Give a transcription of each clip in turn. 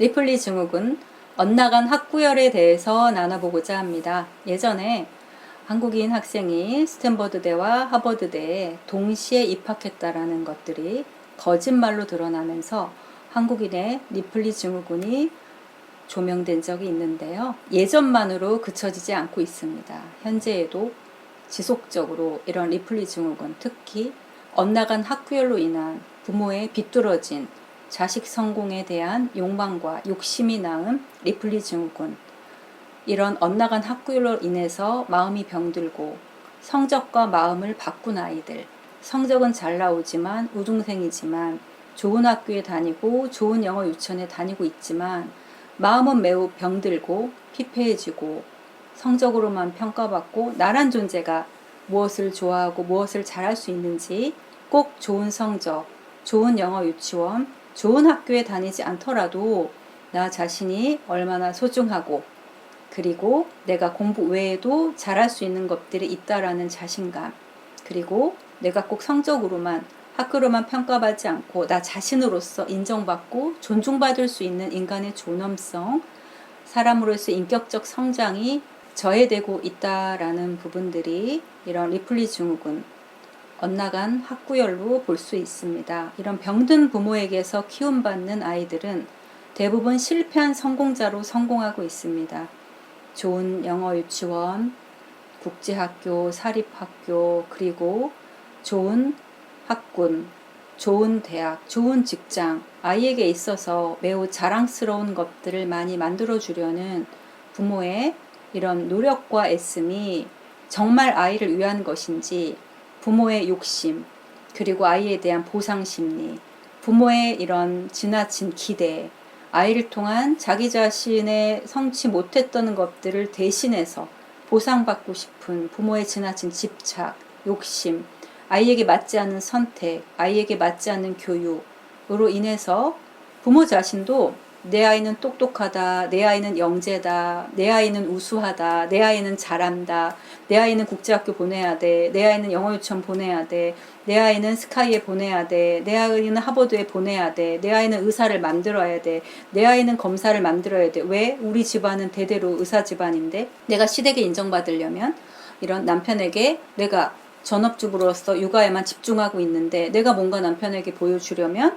리플리 증후군 엇나간 학구열에 대해서 나눠보고자 합니다. 예전에 한국인 학생이 스탠퍼드대와 하버드대에 동시에 입학했다라는 것들이 거짓말로 드러나면서 한국인의 리플리 증후군이 조명된 적이 있는데요. 예전만으로 그쳐지지 않고 있습니다. 현재에도 지속적으로 이런 리플리 증후군, 특히 엇나간 학구열로 인한 부모의 비뚤어진 자식 성공에 대한 욕망과 욕심이 낳은 리플리 증후군, 이런 엇나간 학구열로 인해서 마음이 병들고 성적과 마음을 바꾼 아이들, 성적은 잘 나오지만 우등생이지만 좋은 학교에 다니고 좋은 영어 유치원에 다니고 있지만 마음은 매우 병들고 피폐해지고 성적으로만 평가받고 나란 존재가 무엇을 좋아하고 무엇을 잘할 수 있는지 꼭 좋은 성적, 좋은 영어 유치원, 좋은 학교에 다니지 않더라도 나 자신이 얼마나 소중하고 그리고 내가 공부 외에도 잘할 수 있는 것들이 있다라는 자신감, 그리고 내가 꼭 성적으로만 학교로만 평가받지 않고 나 자신으로서 인정받고 존중받을 수 있는 인간의 존엄성, 사람으로서의 인격적 성장이 저해되고 있다라는 부분들이 이런 리플리 증후군, 엇나간 학구열로 볼 수 있습니다. 이런 병든 부모에게서 키움받는 아이들은 대부분 실패한 성공자로 성공하고 있습니다. 좋은 영어 유치원, 국제학교, 사립학교, 그리고 좋은 학군, 좋은 대학, 좋은 직장, 아이에게 있어서 매우 자랑스러운 것들을 많이 만들어주려는 부모의 이런 노력과 애씀이 정말 아이를 위한 것인지, 부모의 욕심, 그리고 아이에 대한 보상심리, 부모의 이런 지나친 기대, 아이를 통한 자기 자신의 성취 못했던 것들을 대신해서 보상받고 싶은 부모의 지나친 집착, 욕심, 아이에게 맞지 않는 선택, 아이에게 맞지 않는 교육으로 인해서 부모 자신도 내 아이는 똑똑하다, 내 아이는 영재다, 내 아이는 우수하다, 내 아이는 잘한다, 내 아이는 국제학교 보내야 돼, 내 아이는 영어 유치원 보내야 돼, 내 아이는 스카이에 보내야 돼, 내 아이는 하버드에 보내야 돼, 내 아이는 의사를 만들어야 돼, 내 아이는 검사를 만들어야 돼. 왜? 우리 집안은 대대로 의사 집안인데 내가 시댁에 인정받으려면 이런 남편에게 내가 전업주부로서 육아에만 집중하고 있는데 내가 뭔가 남편에게 보여주려면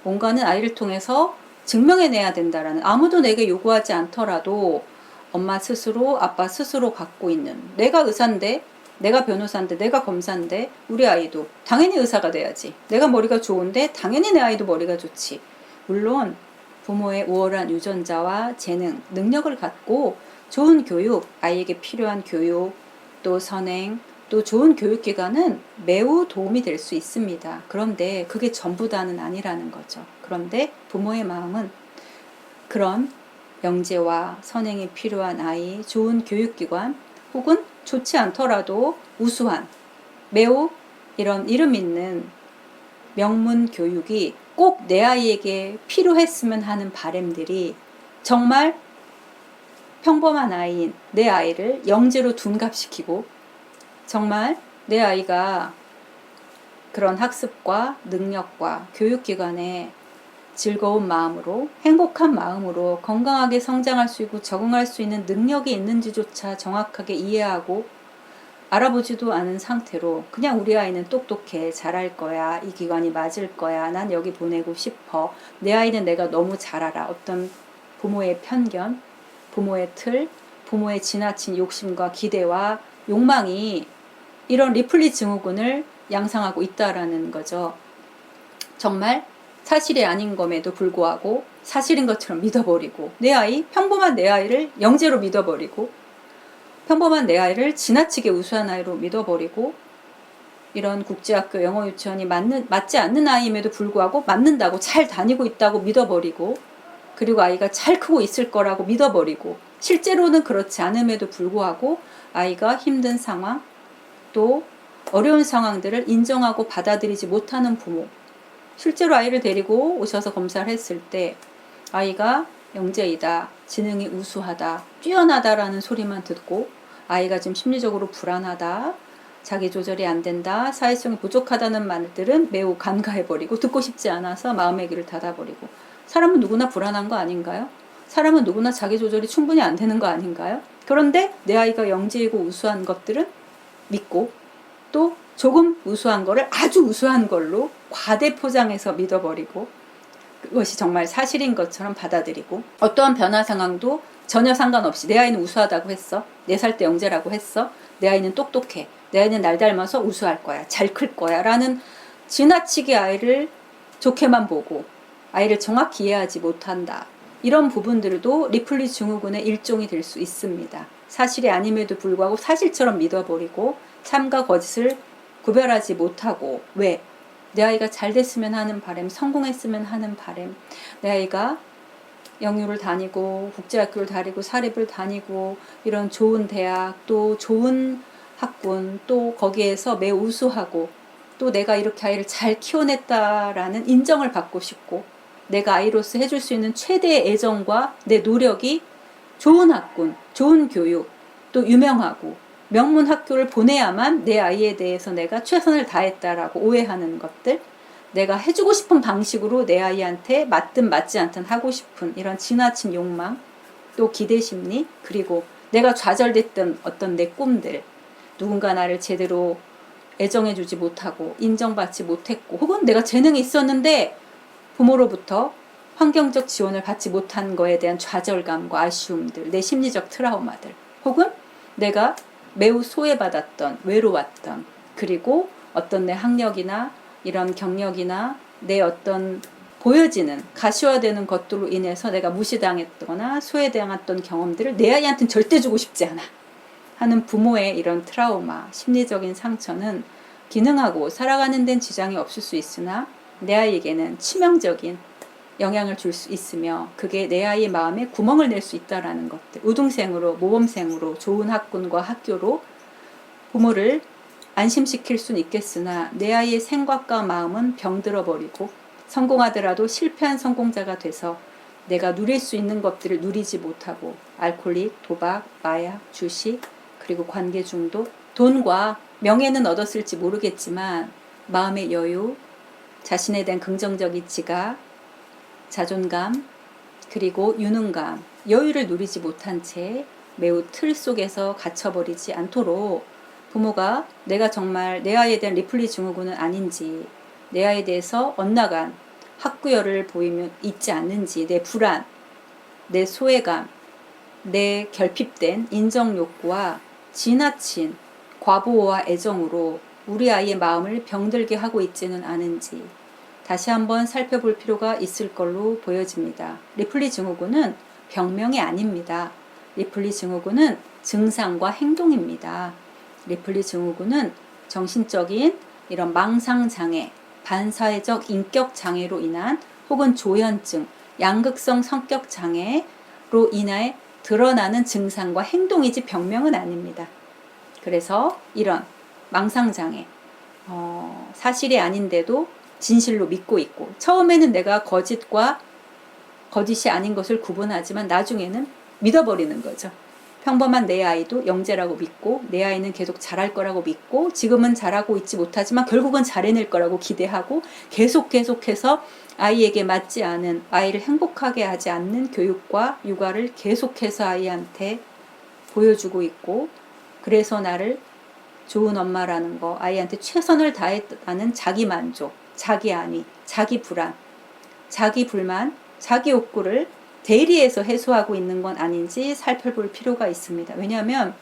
뭔가는 아이를 통해서 증명해내야 된다라는, 아무도 내게 요구하지 않더라도 엄마 스스로, 아빠 스스로 갖고 있는, 내가 의사인데, 내가 변호사인데, 내가 검사인데 우리 아이도 당연히 의사가 돼야지. 내가 머리가 좋은데 당연히 내 아이도 머리가 좋지. 물론 부모의 우월한 유전자와 재능, 능력을 갖고 좋은 교육, 아이에게 필요한 교육, 또 선행, 또 좋은 교육기관은 매우 도움이 될 수 있습니다. 그런데 그게 전부 다는 아니라는 거죠. 그런데 부모의 마음은 그런 영재와 선행이 필요한 아이, 좋은 교육기관, 혹은 좋지 않더라도 우수한, 매우 이런 이름 있는 명문 교육이 꼭 내 아이에게 필요했으면 하는 바람들이 정말 평범한 아이인 내 아이를 영재로 둔갑시키고 정말 내 아이가 그런 학습과 능력과 교육기관에 즐거운 마음으로, 행복한 마음으로 건강하게 성장할 수 있고 적응할 수 있는 능력이 있는지조차 정확하게 이해하고 알아보지도 않은 상태로 그냥 우리 아이는 똑똑해, 잘할 거야, 이 기관이 맞을 거야, 난 여기 보내고 싶어, 내 아이는 내가 너무 잘 알아, 어떤 부모의 편견, 부모의 틀, 부모의 지나친 욕심과 기대와 욕망이 이런 리플리 증후군을 양상하고 있다라는 거죠. 정말 사실이 아닌 것에도 불구하고 사실인 것처럼 믿어버리고, 내 아이, 평범한 내 아이를 영재로 믿어버리고, 평범한 내 아이를 지나치게 우수한 아이로 믿어버리고, 이런 국제학교 영어 유치원이 맞지 않는 아이임에도 불구하고 맞는다고, 잘 다니고 있다고 믿어버리고, 그리고 아이가 잘 크고 있을 거라고 믿어버리고, 실제로는 그렇지 않음에도 불구하고 아이가 힘든 상황, 또 어려운 상황들을 인정하고 받아들이지 못하는 부모, 실제로 아이를 데리고 오셔서 검사를 했을 때 아이가 영재이다, 지능이 우수하다, 뛰어나다라는 소리만 듣고 아이가 지금 심리적으로 불안하다, 자기 조절이 안 된다, 사회성이 부족하다는 말들은 매우 간과해버리고 듣고 싶지 않아서 마음의 귀를 닫아버리고, 사람은 누구나 불안한 거 아닌가요? 사람은 누구나 자기 조절이 충분히 안 되는 거 아닌가요? 그런데 내 아이가 영지이고 우수한 것들은 믿고, 또 조금 우수한 거를 아주 우수한 걸로 과대 포장해서 믿어버리고, 그것이 정말 사실인 것처럼 받아들이고, 어떠한 변화 상황도 전혀 상관없이 내 아이는 우수하다고 했어, 4살 때 영재라고 했어, 내 아이는 똑똑해, 내 아이는 날 닮아서 우수할 거야, 잘 클 거야 라는 지나치게 아이를 좋게만 보고 아이를 정확히 이해하지 못한다. 이런 부분들도 리플리 증후군의 일종이 될 수 있습니다. 사실이 아님에도 불구하고 사실처럼 믿어버리고 참과 거짓을 구별하지 못하고, 왜? 내 아이가 잘 됐으면 하는 바람, 성공했으면 하는 바람, 내 아이가 영유를 다니고 국제학교를 다니고 사립을 다니고 이런 좋은 대학, 또 좋은 학군, 또 거기에서 매우 우수하고, 또 내가 이렇게 아이를 잘 키워냈다라는 인정을 받고 싶고, 내가 아이로서 해줄 수 있는 최대의 애정과 내 노력이 좋은 학군, 좋은 교육, 또 유명하고 명문 학교를 보내야만 내 아이에 대해서 내가 최선을 다했다라고 오해하는 것들, 내가 해주고 싶은 방식으로 내 아이한테 맞든 맞지 않든 하고 싶은 이런 지나친 욕망, 또 기대심리, 그리고 내가 좌절됐던 어떤 내 꿈들, 누군가 나를 제대로 애정해주지 못하고 인정받지 못했고, 혹은 내가 재능이 있었는데 부모로부터 환경적 지원을 받지 못한 거에 대한 좌절감과 아쉬움들, 내 심리적 트라우마들, 혹은 내가 매우 소외받았던, 외로웠던, 그리고 어떤 내 학력이나 이런 경력이나 내 어떤 보여지는 가시화되는 것들로 인해서 내가 무시당했거나 소외당했던 경험들을 내 아이한테는 절대 주고 싶지 않아 하는 부모의 이런 트라우마, 심리적인 상처는 기능하고 살아가는 데는 지장이 없을 수 있으나 내 아이에게는 치명적인 영향을 줄 수 있으며, 그게 내 아이의 마음에 구멍을 낼 수 있다라는 것들, 우등생으로, 모범생으로, 좋은 학군과 학교로 부모를 안심시킬 수는 있겠으나 내 아이의 생각과 마음은 병들어 버리고, 성공하더라도 실패한 성공자가 돼서 내가 누릴 수 있는 것들을 누리지 못하고 알코올릭, 도박, 마약, 주식, 그리고 관계 중독, 돈과 명예는 얻었을지 모르겠지만 마음의 여유, 자신에 대한 긍정적인 지각, 자존감, 그리고 유능감, 여유를 누리지 못한 채 매우 틀 속에서 갇혀버리지 않도록 부모가 내가 정말 내 아이에 대한 리플리 증후군은 아닌지, 내 아이에 대해서 엇나간 학구열을 보이면 있지 않는지, 내 불안, 내 소외감, 내 결핍된 인정욕구와 지나친 과보호와 애정으로 우리 아이의 마음을 병들게 하고 있지는 않은지 다시 한번 살펴볼 필요가 있을 걸로 보여집니다. 리플리 증후군은 병명이 아닙니다. 리플리 증후군은 증상과 행동입니다. 리플리 증후군은 정신적인 이런 망상장애, 반사회적 인격장애로 인한, 혹은 조현증, 양극성 성격장애로 인해 드러나는 증상과 행동이지 병명은 아닙니다. 그래서 이런 망상장애, 사실이 아닌데도 진실로 믿고 있고, 처음에는 내가 거짓과 거짓이 아닌 것을 구분하지만 나중에는 믿어버리는 거죠. 평범한 내 아이도 영재라고 믿고, 내 아이는 계속 잘할 거라고 믿고, 지금은 잘하고 있지 못하지만 결국은 잘해낼 거라고 기대하고, 계속해서 아이에게 맞지 않은, 아이를 행복하게 하지 않는 교육과 육아를 계속해서 아이한테 보여주고 있고, 그래서 나를 좋은 엄마라는 거, 아이한테 최선을 다했다는 자기 만족, 자기 안위, 자기 불안, 자기 불만, 자기 욕구를 대리해서 해소하고 있는 건 아닌지 살펴볼 필요가 있습니다. 왜냐하면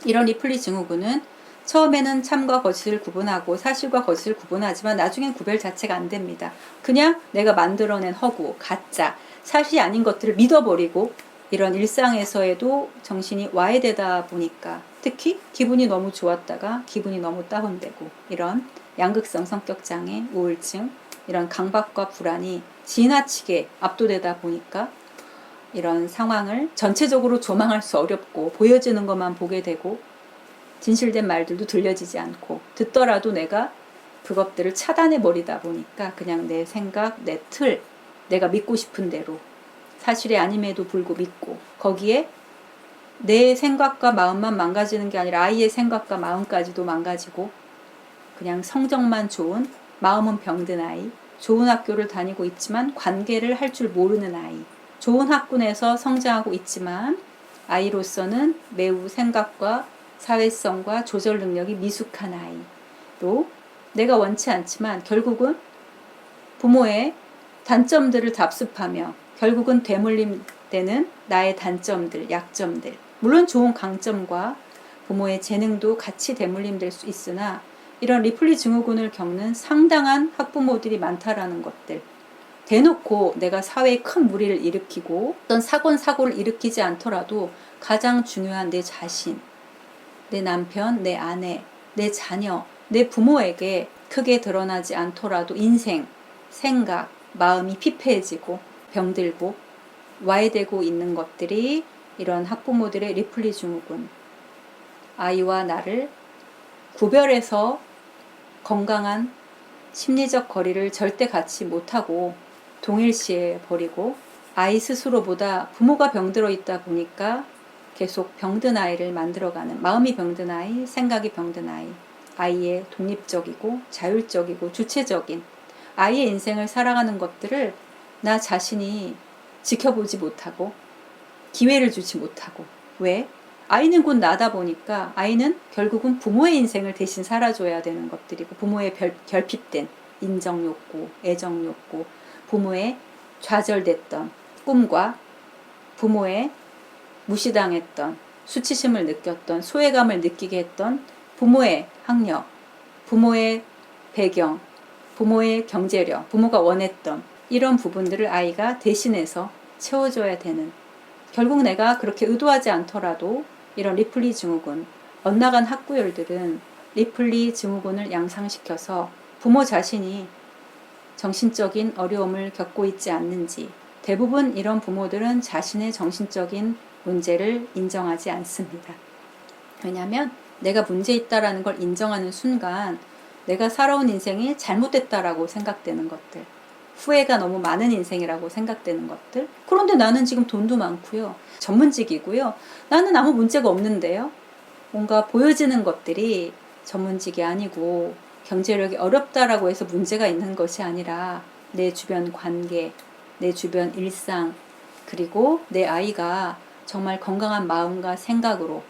이런 리플리 증후군은 처음에는 참과 거짓을 구분하고 사실과 거짓을 구분하지만 나중엔 구별 자체가 안 됩니다. 그냥 내가 만들어낸 허구, 가짜, 사실이 아닌 것들을 믿어버리고 이런 일상에서에도 정신이 와해되다 보니까, 특히 기분이 너무 좋았다가 기분이 너무 다운되고, 이런 양극성 성격장애, 우울증, 이런 강박과 불안이 지나치게 압도되다 보니까 이런 상황을 전체적으로 조망할 수 어렵고, 보여지는 것만 보게 되고, 진실된 말들도 들려지지 않고, 듣더라도 내가 그것들을 차단해 버리다 보니까 그냥 내 생각, 내 틀, 내가 믿고 싶은 대로, 사실이 아님에도 불구하고 믿고, 거기에 내 생각과 마음만 망가지는 게 아니라 아이의 생각과 마음까지도 망가지고, 그냥 성적만 좋은, 마음은 병든 아이, 좋은 학교를 다니고 있지만 관계를 할 줄 모르는 아이, 좋은 학군에서 성장하고 있지만 아이로서는 매우 생각과 사회성과 조절 능력이 미숙한 아이, 또 내가 원치 않지만 결국은 부모의 단점들을 답습하며 결국은 되물림되는 나의 단점들, 약점들, 물론 좋은 강점과 부모의 재능도 같이 되물림될 수 있으나 이런 리플리 증후군을 겪는 상당한 학부모들이 많다라는 것들, 대놓고 내가 사회에 큰 무리를 일으키고 어떤 사고를 일으키지 않더라도 가장 중요한 내 자신, 내 남편, 내 아내, 내 자녀, 내 부모에게 크게 드러나지 않더라도 인생, 생각, 마음이 피폐해지고 병들고 와해되고 있는 것들이 이런 학부모들의 리플리 증후군, 아이와 나를 구별해서 건강한 심리적 거리를 절대 갖지 못하고 동일시해 버리고 아이 스스로보다 부모가 병들어 있다 보니까 계속 병든 아이를 만들어가는, 마음이 병든 아이, 생각이 병든 아이, 아이의 독립적이고 자율적이고 주체적인 아이의 인생을 살아가는 것들을 나 자신이 지켜보지 못하고 기회를 주지 못하고, 왜? 아이는 곧 나다 보니까 아이는 결국은 부모의 인생을 대신 살아줘야 되는 것들이고, 부모의 결핍된 인정욕구, 애정욕구, 부모의 좌절됐던 꿈과 부모의 무시당했던, 수치심을 느꼈던, 소외감을 느끼게 했던 부모의 학력, 부모의 배경, 부모의 경제력, 부모가 원했던 이런 부분들을 아이가 대신해서 채워줘야 되는, 결국 내가 그렇게 의도하지 않더라도 이런 리플리 증후군, 엇나간 학구열들은 리플리 증후군을 양상시켜서 부모 자신이 정신적인 어려움을 겪고 있지 않는지, 대부분 이런 부모들은 자신의 정신적인 문제를 인정하지 않습니다. 왜냐하면 내가 문제 있다라는 걸 인정하는 순간 내가 살아온 인생이 잘못됐다라고 생각되는 것들, 후회가 너무 많은 인생이라고 생각되는 것들, 그런데 나는 지금 돈도 많고요, 전문직이고요, 나는 아무 문제가 없는데요. 뭔가 보여지는 것들이 전문직이 아니고 경제력이 어렵다라고 해서 문제가 있는 것이 아니라 내 주변 관계, 내 주변 일상, 그리고 내 아이가 정말 건강한 마음과 생각으로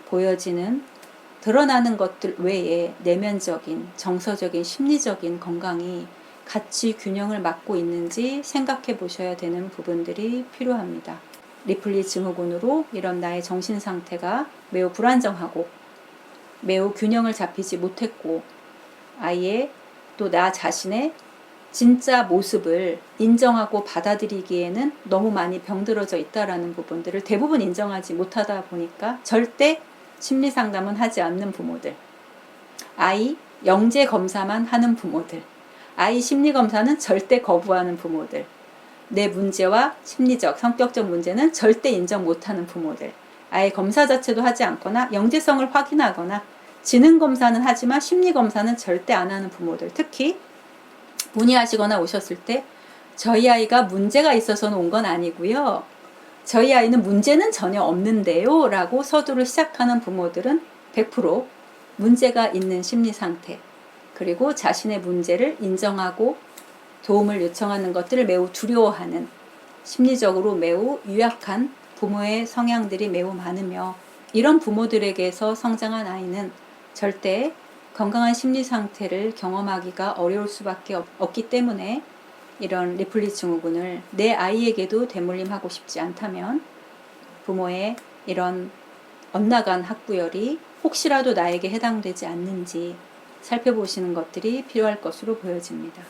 보여지는, 드러나는 것들 외에 내면적인, 정서적인, 심리적인 건강이 같이 균형을 맞고 있는지 생각해 보셔야 되는 부분들이 필요합니다. 리플리 증후군으로 이런 나의 정신 상태가 매우 불안정하고 매우 균형을 잡히지 못했고, 아이의 또 나 자신의 진짜 모습을 인정하고 받아들이기에는 너무 많이 병들어져 있다라는 부분들을 대부분 인정하지 못하다 보니까 절대 심리 상담은 하지 않는 부모들, 아이 영재 검사만 하는 부모들, 아이 심리 검사는 절대 거부하는 부모들, 내 문제와 심리적, 성격적 문제는 절대 인정 못하는 부모들, 아예 검사 자체도 하지 않거나 영재성을 확인하거나 지능 검사는 하지만 심리 검사는 절대 안 하는 부모들, 특히 문의하시거나 오셨을 때 저희 아이가 문제가 있어서 온 건 아니고요, 저희 아이는 문제는 전혀 없는데요 라고 서두를 시작하는 부모들은 100% 문제가 있는 심리 상태, 그리고 자신의 문제를 인정하고 도움을 요청하는 것들을 매우 두려워하는, 심리적으로 매우 유약한 부모의 성향들이 매우 많으며, 이런 부모들에게서 성장한 아이는 절대 건강한 심리 상태를 경험하기가 어려울 수밖에 없기 때문에 이런 리플리 증후군을 내 아이에게도 되물림하고 싶지 않다면 부모의 이런 엇나간 학구열이 혹시라도 나에게 해당되지 않는지 살펴보시는 것들이 필요할 것으로 보여집니다.